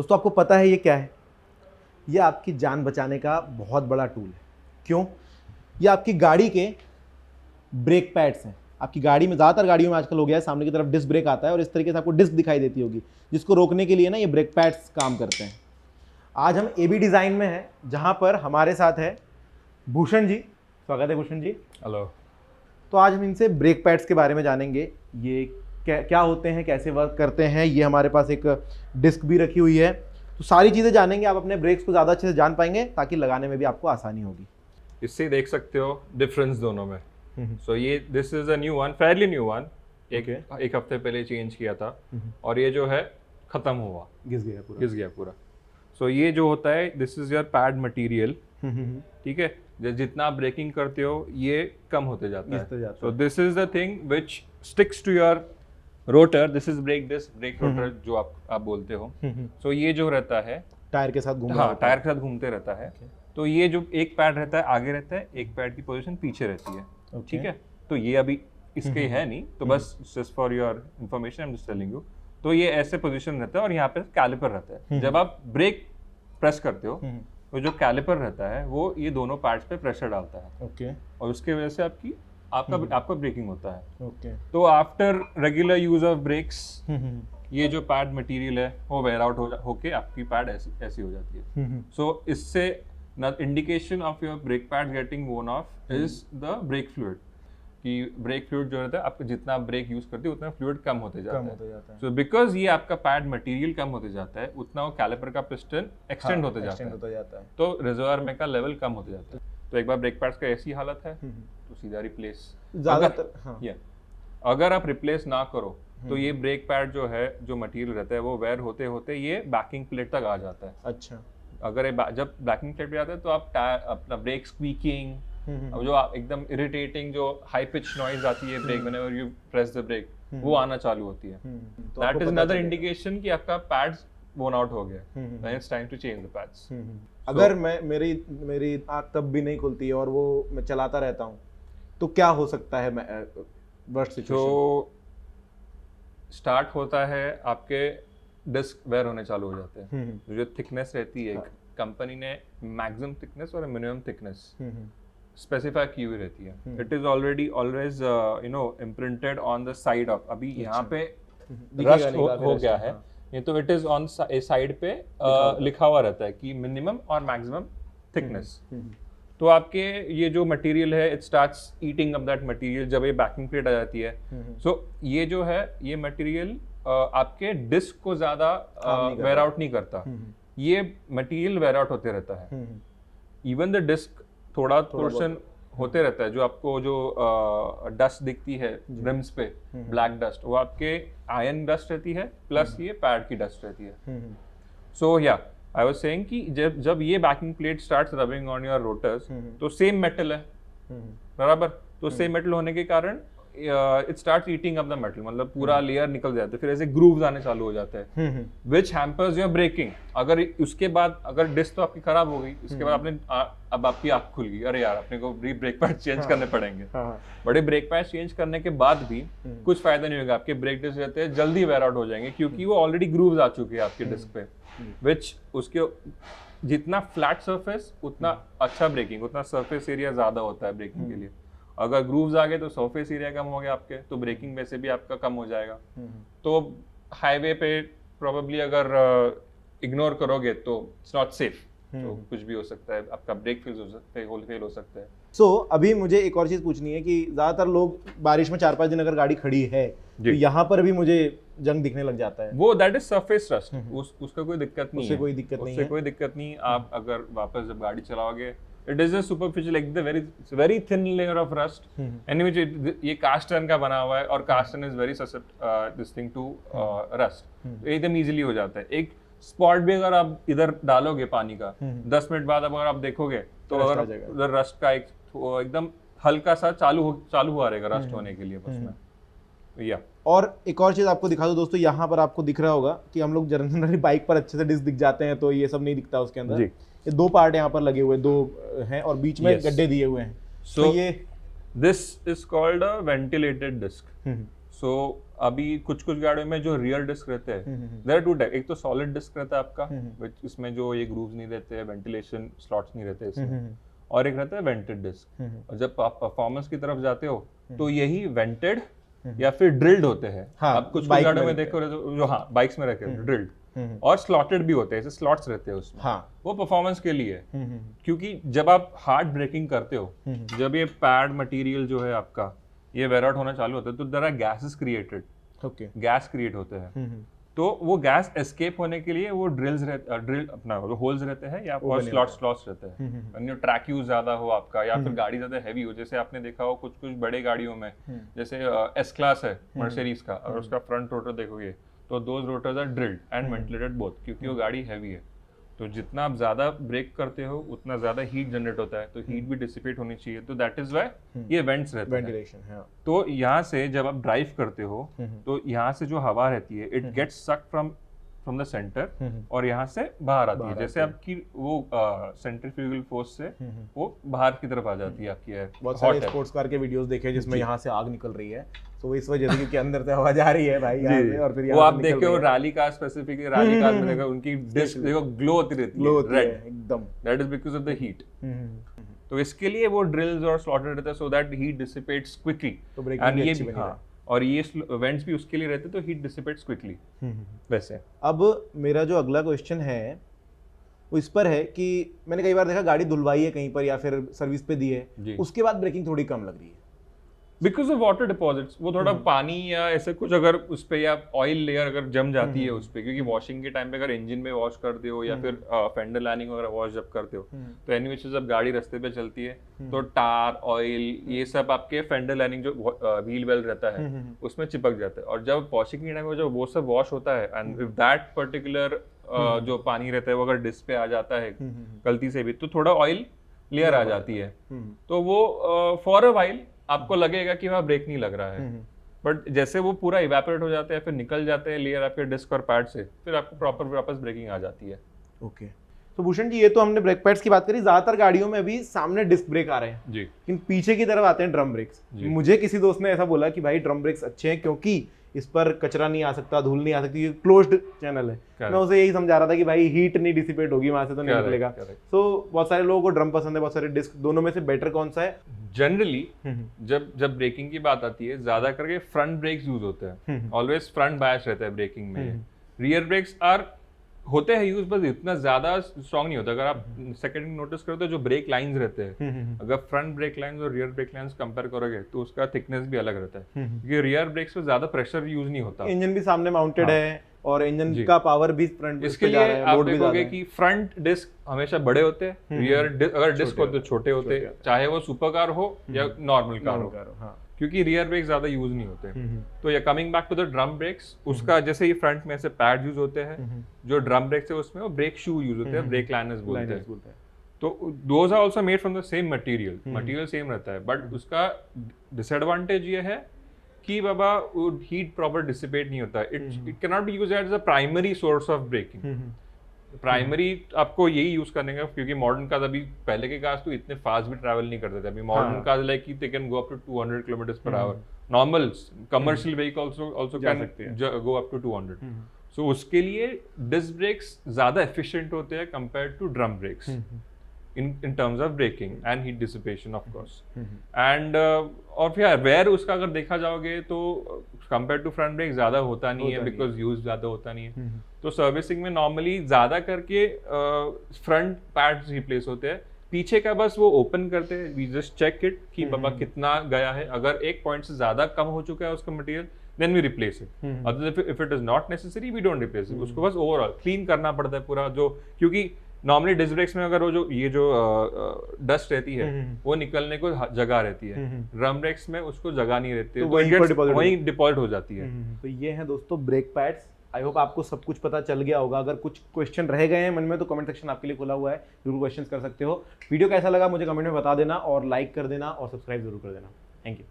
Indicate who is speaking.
Speaker 1: दोस्तों आपको पता है ये क्या है? ये आपकी जान बचाने का बहुत बड़ा टूल है। क्यों? ये आपकी गाड़ी के ब्रेक पैड्स हैं। आपकी गाड़ी में, ज़्यादातर गाड़ियों में आजकल हो गया है, सामने की तरफ डिस्क ब्रेक आता है और इस तरीके से आपको डिस्क दिखाई देती होगी, जिसको रोकने के लिए ना ये ब्रेक पैड्स काम करते हैं। आज हम एबी डिज़ाइन में हैं, जहाँ पर हमारे साथ है भूषण जी। स्वागत है भूषण जी।
Speaker 2: हेलो।
Speaker 1: तो आज हम इनसे ब्रेक पैड्स के बारे में जानेंगे, ये क्या होते हैं, कैसे वर्क करते हैं। ये हमारे पास एक डिस्क भी रखी हुई है, तो सारी चीज़ें जानेंगे। आप अपने ब्रेक्स को ज़्यादा अच्छे से जान पाएंगे ताकि लगाने में भी आपको आसानी होगी।
Speaker 2: इससे देख सकते हो डिफरेंस दोनों में। सो ये this is a new one, fairly new one. एक हफ्ते पहले चेंज किया था और ये जो है खत्म हुआ, घिस गया पूरा। सो ये जो होता है, this is your pad material. ठीक है, जितना आप ब्रेकिंग करते हो ये कम होते जाता है। So this is the thing which sticks to your rotor. This is brake disc, brake rotor जो आप बोलते हो। सो ये जो रहता है
Speaker 1: टायर के साथ
Speaker 2: टायर के साथ घूमते रहता है। तो ये जो एक पैड रहता है आगे रहता है, एक पैड की पोजीशन पीछे रहती है। ठीक है, तो ये अभी इसके है नहीं, तो बस just for your information I am just telling you. तो ये ऐसे पोजीशन रहता है और यहाँ पे कैलिपर रहता है। जब आप ब्रेक प्रेस करते हो तो जो कैलिपर रहता है वो ये दोनों पैड्स पे प्रेशर डालता है। और उसके वजह से आपका ब्रेकिंग होता है। तो after regular use of brakes ये जो पैड मटेरियल है वो वेयर आउट होके आपकी पैड ऐसी हो जाती है। सो इससे indication of your brake pad getting worn off is the brake fluid, कि ब्रेक फ्लूइड जो रहता है, आपको जितना ब्रेक यूज करते हो उतना फ्लूइड कम होते जाता है। सो बिकॉज ये आपका पैड मटेरियल कम होते जाता है, उतना वो कैलिपर का पिस्टन एक्सटेंड होते जाता है, तो रिजर्वायर में का लेवल कम होते जाता है। तो एक बार ब्रेक पैड्स का ऐसी हालत है तो सीधा रिप्लेस। अगर आप रिप्लेस ना करो तो ये ब्रेक पैड जो है, जो मटेरियल रहता है वो वेयर होते होते ये बैकिंग प्लेट तक आ जाता है।
Speaker 1: अच्छा,
Speaker 2: अगर जब बैकिंग प्लेट पे आता है तो आप अपना ब्रेक स्क्वीकिंग, अब जो एकदम इरिटेटिंग जो हाई पिच नॉइज आती है brake whenever you press the brake, वो आना चालू होती है। दैट इज अनदर इंडिकेशन कि आपका पैड्स वोन आउट हो गया, then it's time to change the pads.
Speaker 1: अगर मेरी आंख तब भी नहीं खुलती है और वो मैं चलाता रहता हूँ तो क्या हो सकता है वर्स्ट सिचुएशन?
Speaker 2: तो स्टार्ट होता है आपके डिस्क वेयर होने चालू हो जाते हैं। जो थिकनेस रहती है, कंपनी ने मैक्सिमम थिकनेस और मिनिमम थिकनेस स्पेसिफाई की हुई रहती है। It is always imprinted on the side of, अभी यहाँ पे रस्ट हो गया है ये, तो इट इज ऑन साइड पे लिखा हुआ रहता है कि मिनिमम और मैक्सिमम थिकनेस। तो आपके ये जो मटेरियल है, it starts eating up that material जब ये बैकिंग प्लेट आ जाती है। सो ये जो है, ये मटेरियल आपके डिस्क को ज्यादा वेयर आउट नहीं करता, ये मटेरियल वेयर आउट होते रहता है। इवन द डिस्क थोड़ा पोर्शन होते रहता है, जो आपको जो डस्ट दिखती है रिम्स पे, ब्लैक डस्ट, वो आपके आयरन डस्ट रहती है प्लस ये पैड की डस्ट रहती है। सो या आई वाज सेइंग कि जब ये banking plate starts rubbing on your rotors, तो सेम मेटल है बराबर, तो सेम मेटल होने के कारण it starts eating up the metal, मतलब पूरा लेयर निकल जाता है, फिर ऐसे ग्रूव्स आने चालू हो जाते हैं व्हिच हैम्पर्स योर ब्रेकिंग। अगर उसके बाद अगर डिस्क तो आपकी खराब हो गई, उसके बाद आपने अब आपकी आंख खुल गई, अरे यार अपने को ब्रेक पैड चेंज करने पड़ेंगे। बड़े ब्रेक पैड चेंज करने के बाद भी कुछ फायदा नहीं होगा, आपके ब्रेक डिस्क रहते हैं जल्दी वेयर आउट हो जाएंगे, क्योंकि वो ऑलरेडी ग्रूव्स आ चुके हैं आपके डिस्क पे, व्हिच उसके जितना फ्लैट सरफेस उतना अच्छा ब्रेकिंग, उतना सरफेस एरिया ज्यादा होता है ब्रेकिंग के लिए। अगर ग्रूव्स आ गए तो सरफेस एरिया कम हो गया आपके, तो ब्रेकिंग वैसे भी आपका कम हो जाएगा। तो हाईवे पे प्रोबेबली अगर इग्नोर करोगे तो इट्स नॉट सेफ, तो कुछ भी हो सकता है, आपका ब्रेक फेल हो सकता है।
Speaker 1: सो अभी मुझे एक और चीज पूछनी है कि ज्यादातर लोग बारिश में 4-5 दिन अगर गाड़ी खड़ी है तो यहाँ पर भी मुझे जंग दिखने लग जाता है, वो
Speaker 2: दैट इज सरफेस रस्ट। उसका कोई दिक्कत नहीं है,
Speaker 1: उससे कोई दिक्कत नहीं है।
Speaker 2: आप अगर वापस जब गाड़ी चलाओगे, it is a superficial, like the very thin layer of rust, and which ये cast iron का बना हुआ है, और cast iron is very susceptible this thing to rust, एकदम easily हो जाता है। एक स्पॉट भी अगर आप इधर डालोगे पानी का, 10 मिनट बाद अगर आप देखोगे तो अगर उधर रस्ट का एकदम हल्का सा चालू हुआ रहेगा रस्ट होने के लिए उसमें। या
Speaker 1: और एक और चीज आपको दिखा दो दोस्तों, यहाँ पर आपको दिख रहा होगा कि हम लोग जनरली बाइक पर अच्छे से डिस्क दिख जाते हैं, तो ये सब नहीं दिखता उसके अंदर। ये 2 पार्ट यहाँ पर लगे हुए, 2 हैं और बीच में गड्ढे दिए हुए हैं।
Speaker 2: So ये this is called a ventilated disc. So अभी कुछ गाड़ियों में जो रियर डिस्क रहते हैं, देयर आर टू टाइप। एक तो सॉलिड डिस्क रहता है आपका, which इसमें जो ये ग्रूव्स नहीं रहते हैं, वेंटिलेशन स्लॉट्स नहीं रहते इसमें, और एक रहता है वेंटेड डिस्क। और जब आप परफॉर्मेंस की तरफ जाते हो तो यही वेंटेड या फिर ड्रिल्ड होते हैं।
Speaker 1: हाँ,
Speaker 2: आप कुछ गाड़ियों में देखो जो हाँ बाइक्स में रखे ड्रिल्ड, और स्लॉटेड भी होते हैं, ऐसे स्लॉट्स रहते हैं उसमें।
Speaker 1: हाँ,
Speaker 2: वो परफॉर्मेंस के लिए है। क्योंकि जब आप हार्ड ब्रेकिंग करते हो, जब ये पैड मटेरियल जो है आपका ये वेयर आउट होना चालू होता है, तो there are gases created,
Speaker 1: okay,
Speaker 2: gas create होते हैं। तो वो गैस एस्केप होने के लिए वो ड्रिल अपना होल्स रहते हैं या और स्लॉट्स रहते हैं। ट्रैक यूज ज्यादा हो आपका, या फिर गाड़ी ज्यादा हैवी हो, जैसे आपने देखा हो कुछ बड़े गाड़ियों में, जैसे एस क्लास है मर्सिडीज का, और उसका फ्रंट रोटर देखोगे तो those rotors are drilled and ventilated both, क्योंकि वो गाड़ी हैवी है। तो जितना आप ज्यादा ब्रेक करते हो उतना ज्यादा हीट जनरेट होता है, तो हीट भी डिसिपेट होनी चाहिए, तो दैट इज व्हाई ये वेंट्स रहते हैं, वेंटिलेशन है। तो यहाँ से जब आप ड्राइव करते हो तो यहाँ से जो हवा रहती है it gets sucked from the centre और यहाँ से बाहर आती है। जैसे आपकी वो सेंट्रीफ्यूगल फोर्स से वो बाहर की तरफ आ जाती है आपकी एयर।
Speaker 1: बहुत सारे स्पोर्ट्स कार के वीडियोस देखे जिसमें यहाँ से आग निकल रही है, तो इस वजह से क्योंकि अंदर से हवा जा रही है भाई यहाँ से, और फिर
Speaker 2: वो आप देखे हो rally car, specifically rally car में देखो उनकी डिस्क देखो ग्लो होती रहती है रेड
Speaker 1: एकदम,
Speaker 2: that is because of the heat. तो इसके लिए वो ड्रिल्स और स्लॉटेड रहता है so that heat dissipates quickly,
Speaker 1: तो ब्रेकिंग भी अच्छी बनी है।
Speaker 2: और ये वेंट्स भी उसके लिए रहते तो हीट डिसिपेट्स क्विकली। वैसे
Speaker 1: अब मेरा जो अगला क्वेश्चन है वो इस पर है कि मैंने कई बार देखा गाड़ी धुलवाई है कहीं पर या फिर सर्विस पे दी है, उसके बाद ब्रेकिंग थोड़ी कम लग रही है
Speaker 2: बिकॉज ऑफ वाटर डिपॉजिट्स। वो थोड़ा पानी या ऐसे कुछ अगर उस पे या ऑयल लेयर अगर जम जाती है उस पे, क्योंकि वॉशिंग के टाइम पे अगर इंजन में वॉश करते हो या फिर फेंडर लाइनिंग वगैरह वॉश जब करते हो तो एनीवेज जब गाड़ी रास्ते पे चलती है तो टार ऑयल ये सब आपके फेंडर लाइनिंग जो व्हील वेल रहता है उसमें चिपक जाता है। और जब वॉशिंग के टाइम में जब वो सब वॉश होता है एंड इफ दैट पर्टिकुलर जो पानी रहता है वो अगर डिस्क पे आ जाता है गलती से भी, तो थोड़ा ऑयल लेयर आ जाती है, तो वो फॉर अ वाइल आपको लगेगा कि वहाँ ब्रेक नहीं लग रहा है, बट जैसे वो पूरा इवेपोरेट हो जाता है फिर निकल जाते हैं लेयर आपके डिस्क और पैड से, फिर आपको प्रॉपर वापस ब्रेकिंग आ जाती है।
Speaker 1: ओके, तो भूषण जी ये तो हमने ब्रेक पैड्स की बात करी, ज्यादातर गाड़ियों में अभी सामने डिस्क ब्रेक आ रहे हैं
Speaker 2: जी,
Speaker 1: लेकिन पीछे की तरफ आते हैं ड्रम ब्रेक्स। मुझे किसी दोस्त ने ऐसा बोला कि भाई ड्रम ब्रेक्स अच्छे हैं क्योंकि इस पर कचरा नहीं आ सकता, धूल नहीं आ सकती, ये क्लोज्ड चैनल है। मैं उसे यही समझा रहा था कि भाई हीट नहीं डिसिपेट होगी वहां से, तो नहीं निकलेगा। तो बहुत सारे लोगों को ड्रम पसंद है, बहुत सारे डिस्क, दोनों में से बेटर कौन सा है?
Speaker 2: जनरली जब ब्रेकिंग की बात आती है ज्यादा करके फ्रंट ब्रेक्स यूज होते हैं, ऑलवेज फ्रंट बायस रहता है ब्रेकिंग में। रियर ब्रेक्स आर होते हैं यूज, बस इतना ज्यादा स्ट्रॉन्ग नहीं होता। अगर आप सेकंड नोटिस करो तो जो ब्रेक लाइंस रहते हैं, अगर फ्रंट ब्रेक लाइंस और रियर ब्रेक लाइंस कंपेयर करोगे तो उसका थिकनेस भी अलग रहता है, क्योंकि रियर ब्रेक्स पे ज्यादा प्रेशर यूज नहीं होता।
Speaker 1: इंजन भी सामने माउंटेड है और इंजन का पावर भी फ्रंट,
Speaker 2: इसके लिए आप देखोगे कि फ्रंट डिस्क हमेशा बड़े होते हैं, रियर अगर डिस्क होते तो छोटे होते हैं, चाहे वो सुपर कार हो या नॉर्मल कार हो, क्योंकि रियर ब्रेक ज्यादा यूज नहीं होते। तो ये coming back to the drum brakes, उसका जैसे ये फ्रंट में ऐसे पैड यूज होते हैं, जो ड्रम ब्रेक्स है उसमें वो ब्रेक शू यूज होते हैं, ब्रेक लाइनर्स बोलते हैं। तो those are also made from the same material same रहता है, बट उसका डिसएडवांटेज ये है कि बाबा वो हीट प्रॉपर डिसिपेट नहीं होता। It can not be used as a primary source of braking. Primary आपको यही यूज करने का, क्योंकि मॉडर्न कार्स अभी, पहले के कार्स तो इतने फास्ट भी ट्रैवल नहीं करते थे। अभी modern cars like they can go up to 200 kilometres per hour. Normal commercial vehicle also can go up to 200। So उसके लिए डिस्क ब्रेक्स ज्यादा एफिशिएंट होते हैं compared to drum brakes in terms of braking and heat dissipation of course and और फिर where उसका अगर देखा जाओगे तो कंपेयर टू फ्रंट ब्रेक ज्यादा होता नहीं है, बिकॉज यूज ज्यादा होता नहीं है। तो सर्विसिंग में नॉर्मली ज्यादा करके फ्रंट पैड्स रिप्लेस होते हैं, पीछे का बस वो ओपन करते हैं, वी जस्ट चेक इट कि बाबा कितना गया है। अगर एक पॉइंट से ज्यादा कम हो चुका है उसका material then we replace it. Otherwise if it is not necessary we don't replace it. उसको बस ओवरऑल क्लीन करना पड़ता है पूरा, जो क्योंकि नॉर्मली डिस्क ब्रेक्स में अगर वो जो ये जो डस्ट रहती है वो निकलने को जगह रहती है, ड्रम ब्रेक्स में उसको जगह नहीं रहती है, तो वहीं डिपॉजिट हो जाती है।
Speaker 1: तो ये है दोस्तों ब्रेक पैड्स। आई होप आपको सब कुछ पता चल गया होगा। अगर कुछ क्वेश्चन रह गए हैं मन में तो कमेंट सेक्शन आपके लिए खुला हुआ है, जरूर क्वेश्चन कर सकते हो। वीडियो कैसा लगा मुझे कमेंट में बता देना और लाइक कर देना और सब्सक्राइब जरूर कर देना। Thank you.